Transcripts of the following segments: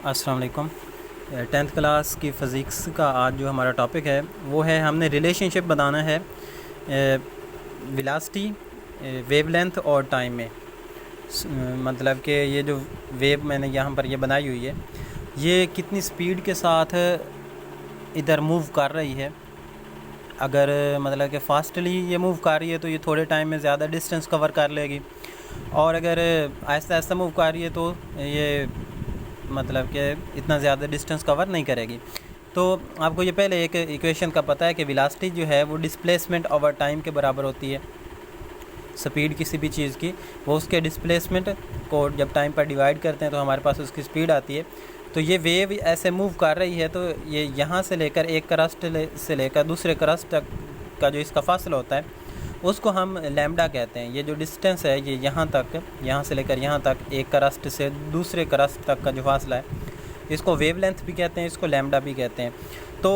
अस्सलाम वालेकुम। 10th class की फ़िज़िक्स का आज जो हमारा टॉपिक है वो है, हमने रिलेशनशिप बनाना है वेलोसिटी, वेवलेंथ और टाइम में। मतलब कि ये जो वेव मैंने यहाँ पर ये बनाई हुई है, ये कितनी स्पीड के साथ इधर मूव कर रही है। अगर मतलब कि फास्टली ये मूव कर रही है तो ये थोड़े टाइम में ज़्यादा डिस्टेंस कवर कर लेगी, और अगर आहिस्ता आहिस्ता मूव कर रही है तो ये मतलब कि इतना ज़्यादा डिस्टेंस कवर नहीं करेगी। तो आपको ये पहले एक इक्वेशन का पता है कि वेलोसिटी जो है वो डिस्प्लेसमेंट ओवर टाइम के बराबर होती है। स्पीड किसी भी चीज़ की, वो उसके डिस्प्लेसमेंट को जब टाइम पर डिवाइड करते हैं तो हमारे पास उसकी स्पीड आती है। तो ये वेव ऐसे मूव कर रही है, तो ये यहाँ से लेकर एक क्रस्ट से लेकर दूसरे क्रस्ट तक का जो इसका फासला होता है उसको हम लैम्डा कहते हैं। ये जो डिस्टेंस है ये यहाँ से लेकर यहाँ तक, एक क्रस्ट से दूसरे क्रस्ट तक का जो फासला है, इसको वेवलेंथ भी कहते हैं, इसको लैम्डा भी कहते हैं। तो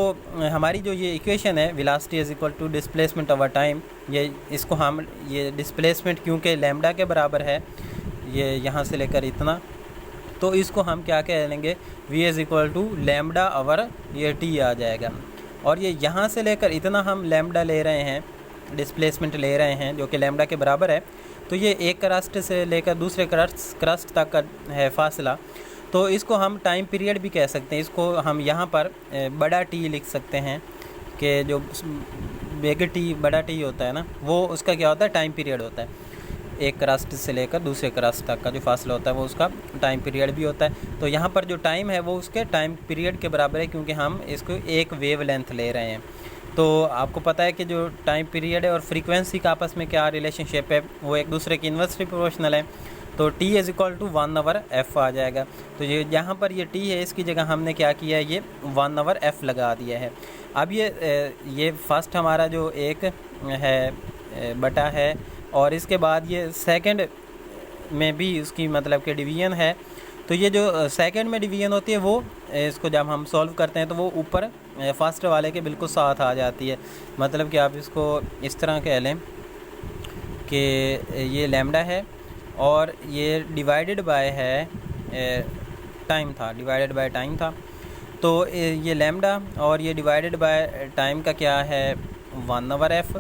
हमारी जो ये इक्वेशन है velocity is equal to displacement over time, ये इसको हम ये डिस्प्लेसमेंट क्योंकि लैम्डा के बराबर है ये यहाँ से लेकर इतना, तो इसको हम क्या कह लेंगे, v is equal to lambda over ये t आ जाएगा। और ये यहाँ से लेकर इतना हम लैम्डा ले रहे हैं, डिस्प्लेसमेंट ले रहे हैं जो कि लैम्डा के बराबर है। तो ये एक क्रस्ट से लेकर दूसरे क्रस्ट तक का है फासला, तो इसको हम टाइम पीरियड भी कह सकते हैं। इसको हम यहाँ पर बड़ा टी लिख सकते हैं कि जो बिग टी बड़ा टी होता है ना, वो उसका क्या होता है, टाइम पीरियड होता है। एक क्रस्ट से लेकर दूसरे क्रस्ट तक का जो फासला होता है वो उसका टाइम पीरियड भी होता है। तो यहाँ पर जो टाइम है वो उसके टाइम पीरियड के बराबर है, क्योंकि हम इसको एक वेव लेंथ ले रहे हैं। तो आपको पता है कि जो टाइम पीरियड है और फ्रीक्वेंसी का आपस में क्या रिलेशनशिप है, वो एक दूसरे की इन्वर्सली प्रोपोर्शनल है। तो t is equal to 1/f आ जाएगा। तो ये यहाँ पर ये t है, इसकी जगह हमने क्या किया है, ये 1/f लगा दिया है। अब ये फर्स्ट हमारा जो एक है बटा है, और इसके बाद ये सेकंड में भी उसकी मतलब कि डिवीजन है। तो ये जो सेकंड में डिवीजन होती है वो इसको जब हम सॉल्व करते हैं तो वो ऊपर फर्स्ट वाले के बिल्कुल साथ आ जाती है। मतलब कि आप इसको इस तरह कह लें कि ये लैम्डा है और ये डिवाइडेड बाय है टाइम था, डिवाइडेड बाय टाइम था। तो ये लैम्डा और ये डिवाइडेड बाय टाइम का क्या है, 1/f।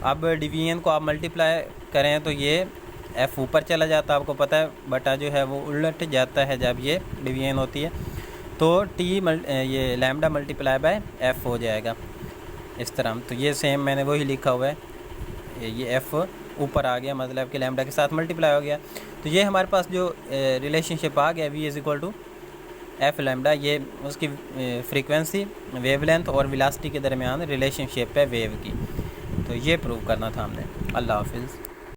अब डिवीजन को आप मल्टीप्लाई करें तो ये f ऊपर चला जाता है, आपको पता है, बटा जो है वो उलट जाता है जब ये डिवीजन होती है। तो ये लैम्डा मल्टीप्लाई बाय f हो जाएगा इस तरह। तो ये सेम मैंने वही लिखा हुआ है, ये f ऊपर आ गया, मतलब कि लैम्डा के साथ मल्टीप्लाई हो गया। तो ये हमारे पास जो रिलेशनशिप आ गया v is equal to f lambda, ये उसकी फ्रीक्वेंसी, वेवलेंथ और वेलोसिटी के दरमियान रिलेशनशिप है वेव की। तो ये प्रूव करना था हमने। अल्लाह हाफिज़।